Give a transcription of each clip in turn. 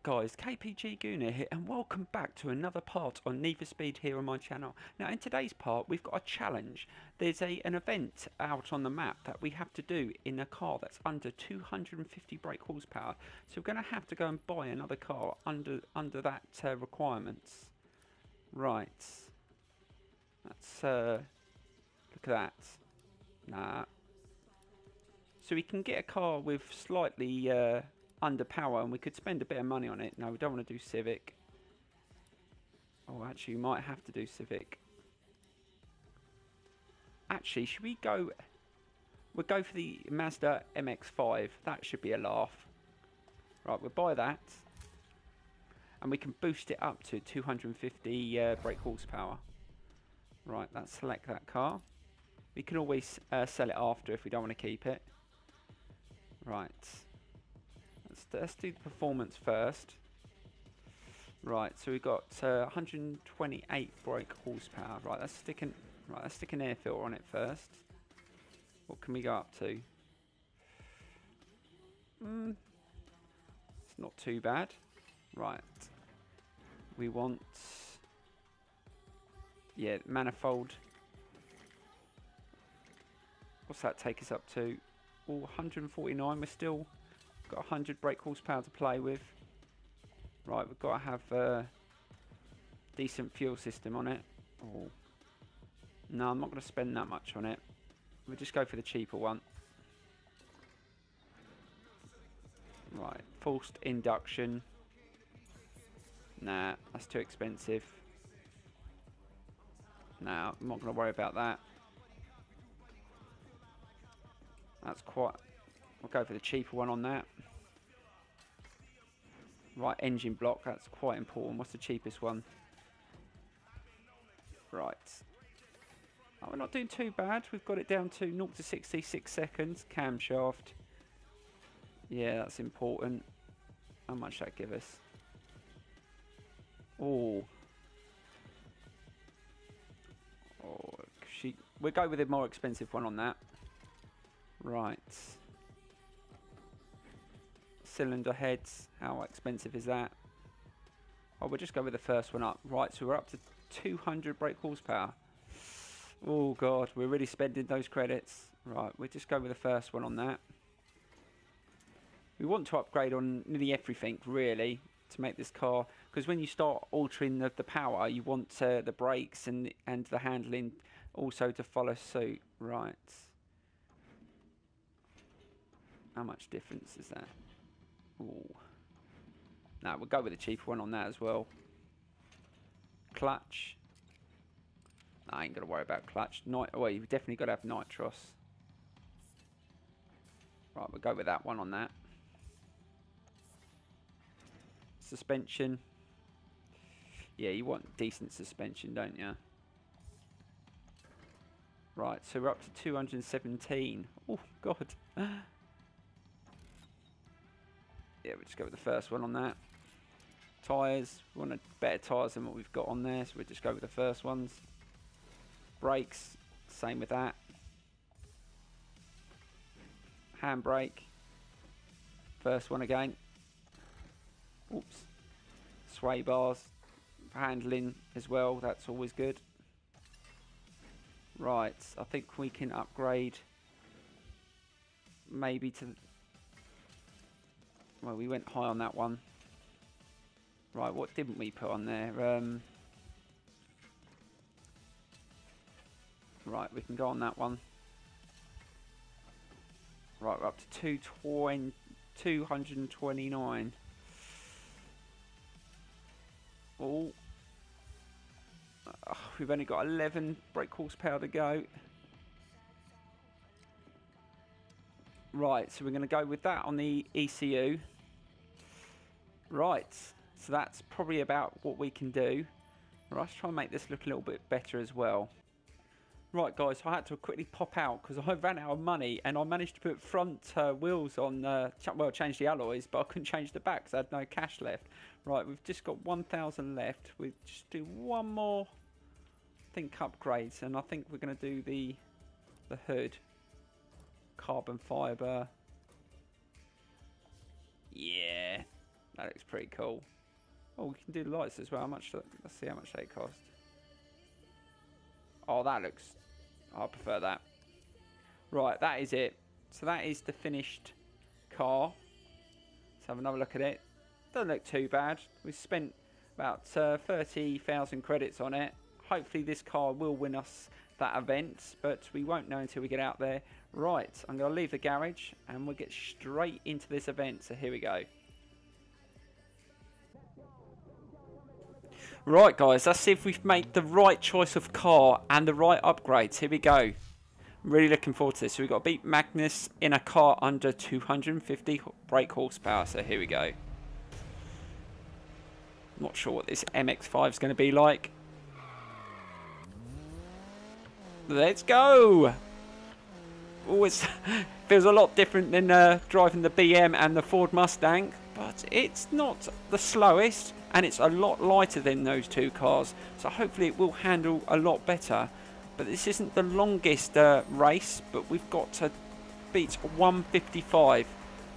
guys, KPG Gooner here and welcome back to another part on Need for Speed here on my channel. Now in today's part we've got a challenge. There's an event out on the map that we have to do in a car that's under 250 brake horsepower. So we're going to have to go and buy another car under that requirements. Right. Let's look at that. Nah. So we can get a car with slightly under power and we could spend a bit of money on it. No, we don't want to do Civic. Oh, actually, we might have to do Civic. Actually, should we go... We'll go for the Mazda MX-5. That should be a laugh. Right, we'll buy that. And we can boost it up to 250 brake horsepower. Right, let's select that car. We can always sell it after if we don't want to keep it. Right. Let's do the performance first. Right, so we've got 128 brake horsepower. Right, let's stick an air filter on it first. What can we go up to? It's not too bad. Right. We want... Yeah, manifold. What's that take us up to? Oh, 149. We're still got 100 brake horsepower to play with. Right, we've got to have a decent fuel system on it. Oh. No, I'm not going to spend that much on it. We'll just go for the cheaper one. Right, forced induction. Nah, that's too expensive. Nah, I'm not going to worry about that. That's quite... I'll go for the cheaper one on that. Right, engine block, that's quite important. What's the cheapest one? Right. Oh, we're not doing too bad. We've got it down to 0 to 60, 6 seconds. Camshaft. Yeah, that's important. How much that give us? Oh. Oh, we'll go with a more expensive one on that. Right. Cylinder heads, how expensive is that? Oh, we'll just go with the first one up. Right, so we're up to 200 brake horsepower. Oh god, we're really spending those credits. Right, we'll just go with the first one on that. We want to upgrade on nearly everything, really, to make this car, because when you start altering the power, you want the brakes and the handling also to follow suit. Right. How much difference is that? Ooh. Now we'll go with the cheaper one on that as well. Clutch. I ain't gonna worry about clutch. Well, you've definitely got to have nitros. Right, we'll go with that one on that. Suspension. Yeah, you want decent suspension, don't you? Right, so we're up to 217. Oh god. Yeah, we'll just go with the first one on that. Tyres, we want better tyres than what we've got on there, so we'll just go with the first ones. Brakes, same with that. Handbrake, first one again. Oops. Sway bars, handling as well, that's always good. Right, I think we can upgrade maybe to... Well, we went high on that one. Right, what didn't we put on there? Right, we can go on that one. Right, we're up to 229. Oh. We've only got 11 brake horsepower to go. Right, so we're going to go with that on the ECU. Right, so that's probably about what we can do. Right, let's try and make this look a little bit better as well. Right guys, so I had to quickly pop out because I ran out of money and I managed to put front wheels on, well, change the alloys, but I couldn't change the back because I had no cash left. Right, we've just got 1,000 left. We'll just do one more, I think, upgrades, and I think we're going to do the hood. Carbon fibre. Yeah, That looks pretty cool. Oh, we can do the lights as well. How much? Let's see how much they cost. Oh, that looks... I prefer that. Right, that is it. So that is the finished car. Let's have another look at it. Doesn't look too bad. We've spent about 30,000 credits on it. Hopefully this car will win us that event, but we won't know until we get out there. Right, I'm going to leave the garage and we'll get straight into this event. So here we go. Right guys, let's see if we've made the right choice of car and the right upgrades. Here we go. I'm really looking forward to this. So we've got to beat Magnus in a car under 250 brake horsepower. So here we go. Not sure what this MX-5 is going to be like. Let's go! Oh, it feels a lot different than driving the BM and the Ford Mustang, but it's not the slowest, and it's a lot lighter than those two cars, so hopefully it will handle a lot better. But this isn't the longest race, but we've got to beat 155.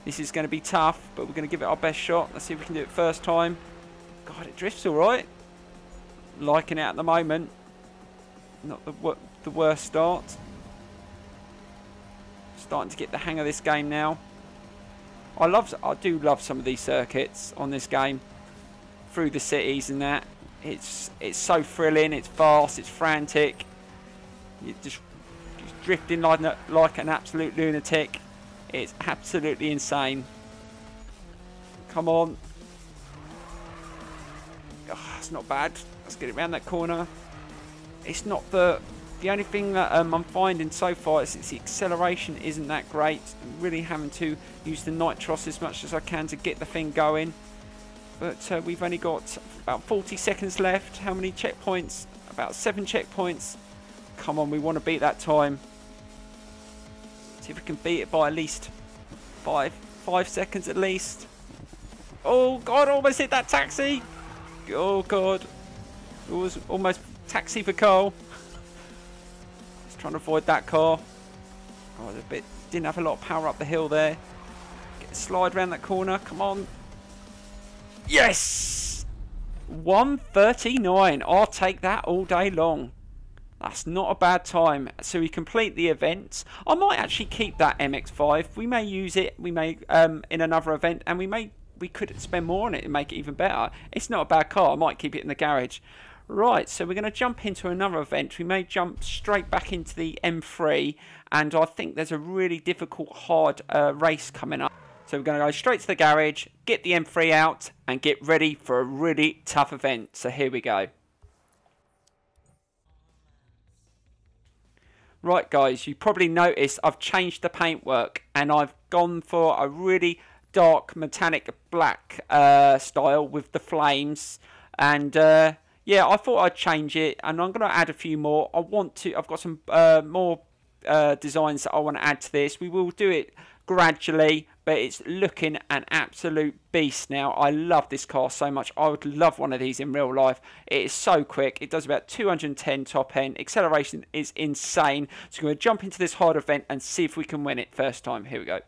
This is going to be tough, but we're going to give it our best shot. Let's see if we can do it first time. God, it drifts all right. Liking it at the moment. Not the worst start. Starting to get the hang of this game now. I do love some of these circuits on this game. Through the cities and that. It's so thrilling. It's fast. It's frantic. You're just drifting like an absolute lunatic. It's absolutely insane. Come on. Oh, it's not bad. Let's get it around that corner. It's not the only thing that I'm finding so far is the acceleration isn't that great. I'm really having to use the nitros as much as I can to get the thing going. But we've only got about 40 seconds left. How many checkpoints? About 7 checkpoints. Come on, we want to beat that time. See if we can beat it by at least 5 seconds at least. Oh God, almost hit that taxi. Oh God. It was almost taxi for Carl. Just trying to avoid that car. Oh, didn't have a lot of power up the hill there. Slide around that corner. Come on. Yes! 1:39. I'll take that all day long. That's not a bad time. So we complete the event. I might actually keep that MX-5. We may use it. We may in another event, and we could spend more on it and make it even better. It's not a bad car. I might keep it in the garage. Right, so we're going to jump into another event. We may jump straight back into the M3, and I think there's a really difficult, hard race coming up. So we're going to go straight to the garage, get the M3 out, and get ready for a really tough event. So here we go. Right guys, you probably noticed I've changed the paintwork, and I've gone for a really dark metallic black style with the flames. And yeah, I thought I'd change it, and I'm going to add a few more. I've got some more designs that I want to add to this. We will do it gradually, but it's looking an absolute beast now. I love this car so much. I would love one of these in real life. It is so quick. It does about 210 top end. Acceleration is insane. So we're going to jump into this hard event and see if we can win it first time. Here we go.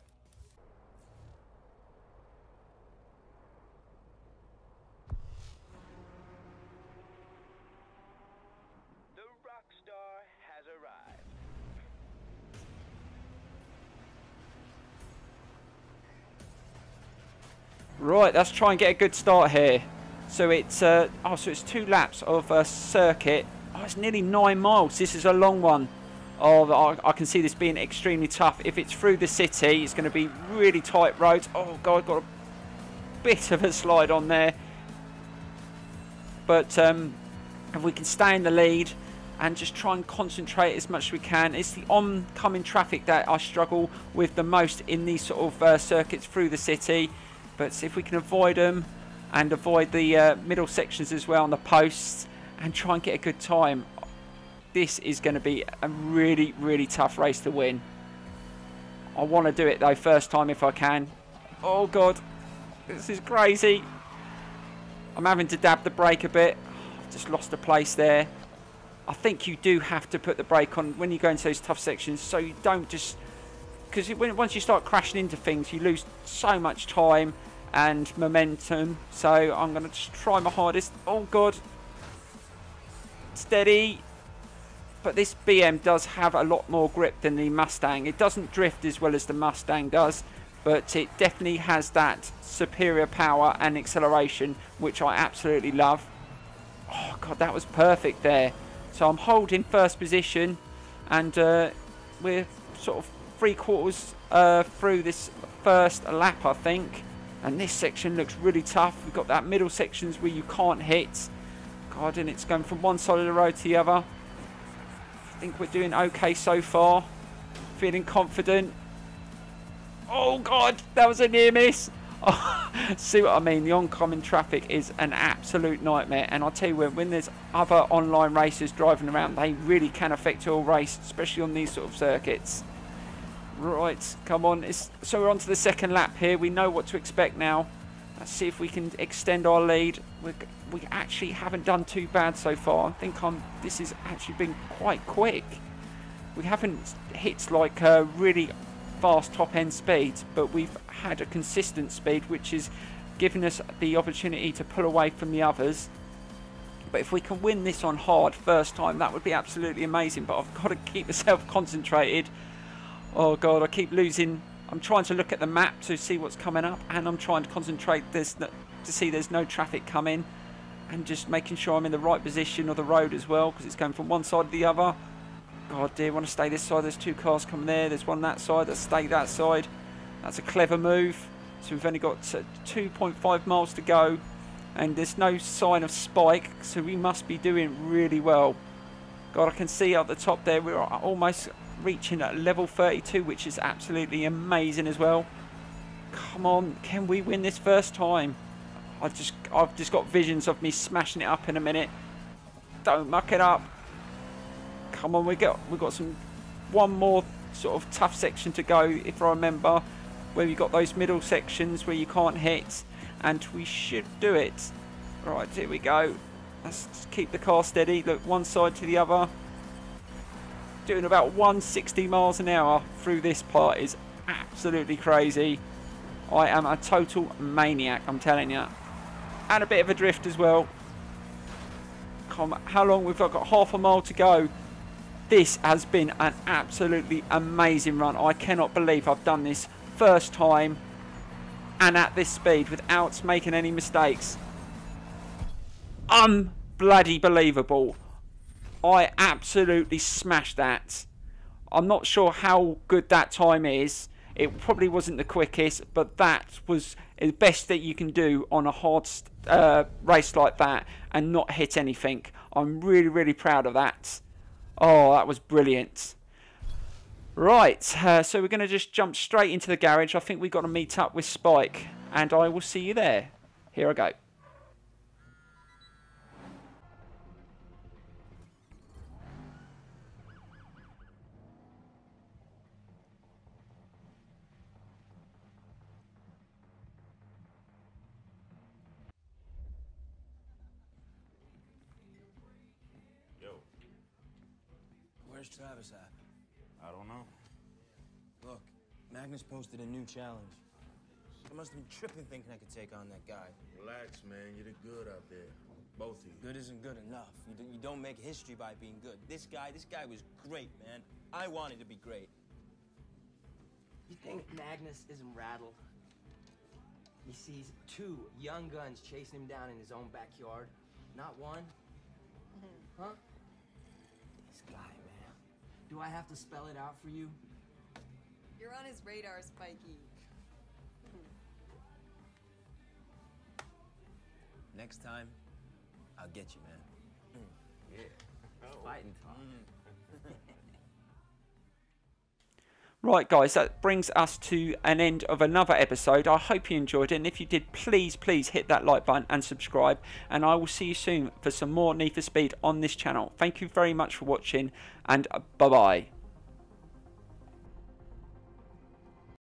Right, let's try and get a good start here. So it's so it's 2 laps of a circuit. Oh, it's nearly 9 miles. This is a long one. Oh, I can see this being extremely tough. If it's through the city, it's going to be really tight roads. Oh God, got a bit of a slide on there. But if we can stay in the lead and just try and concentrate as much as we can. It's the oncoming traffic that I struggle with the most in these sort of circuits through the city. But if we can avoid them and avoid the middle sections as well on the posts and try and get a good time, this is going to be a really, really tough race to win. I want to do it though first time if I can. Oh God, this is crazy. I'm having to dab the brake a bit. I've just lost a place there. I think you do have to put the brake on when you go into those tough sections, so you don't just... Because once you start crashing into things, you lose so much time, and momentum. So I'm going to just try my hardest. Oh God. Steady. But this BM does have a lot more grip than the Mustang. It doesn't drift as well as the Mustang does, but it definitely has that superior power and acceleration, which I absolutely love. Oh God, that was perfect there. So I'm holding first position, and we're sort of 3/4 through this first lap, I think. And this section looks really tough. We've got that middle sections where you can't hit. God, and it's going from one side of the road to the other. I think we're doing okay so far. Feeling confident. Oh God, that was a near miss. Oh, see what I mean? The oncoming traffic is an absolute nightmare. And I'll tell you when there's other online racers driving around, they really can affect your race, especially on these sort of circuits. Right, come on. So we're on to the second lap here. We know what to expect now. Let's see if we can extend our lead. We actually haven't done too bad so far. I think this has actually been quite quick. We haven't hit like really fast top end speeds, but we've had a consistent speed, which has given us the opportunity to pull away from the others. But if we can win this on hard first time, that would be absolutely amazing. But I've got to keep myself concentrated. Oh God, I keep losing. I'm trying to look at the map to see what's coming up, and I'm trying to concentrate to see there's no traffic coming, and just making sure I'm in the right position of the road as well, because it's going from one side to the other. God dear, I want to stay this side. There's two cars coming there. There's one that side. Let's stay that side. That's a clever move. So we've only got 2.5 miles to go, and there's no sign of spike, so we must be doing really well. God, I can see up the top there we're almost reaching at level 32, which is absolutely amazing as well. Come on, can we win this first time? I've just got visions of me smashing it up in a minute. Don't muck it up. Come on, we've got one more sort of tough section to go, if I remember, where we got those middle sections where you can't hit, and we should do it. Right, here we go. Let's just keep the car steady. Look, one side to the other. Doing about 160 miles an hour through this part is absolutely crazy. I am a total maniac, I'm telling you. And a bit of a drift as well. Come on, how long? We've got half a mile to go. This has been an absolutely amazing run. I cannot believe I've done this first time and at this speed without making any mistakes. Bloody believable. I absolutely smashed that. I'm not sure how good that time is. It probably wasn't the quickest, but that was the best that you can do on a hard race like that and not hit anything. I'm really, really proud of that. Oh, that was brilliant. Right, so we're going to just jump straight into the garage. I think we've got to meet up with Spike, and I will see you there. Here I go. Where's Travis at? I don't know. Look, Magnus posted a new challenge. I must have been tripping thinking I could take on that guy. Relax, man. You did good out there. Both of you. Good isn't good enough. You don't make history by being good. This guy was great, man. I wanted to be great. You think Magnus isn't rattled? He sees two young guns chasing him down in his own backyard. Not one. Huh? This guy, man. Do I have to spell it out for you? You're on his radar, Spikey. Next time, I'll get you, man. Yeah. Fighting talk. Right, guys, that brings us to an end of another episode. I hope you enjoyed it, and if you did, please hit that like button and subscribe, and I will see you soon for some more Need for Speed on this channel. Thank you very much for watching, and bye-bye.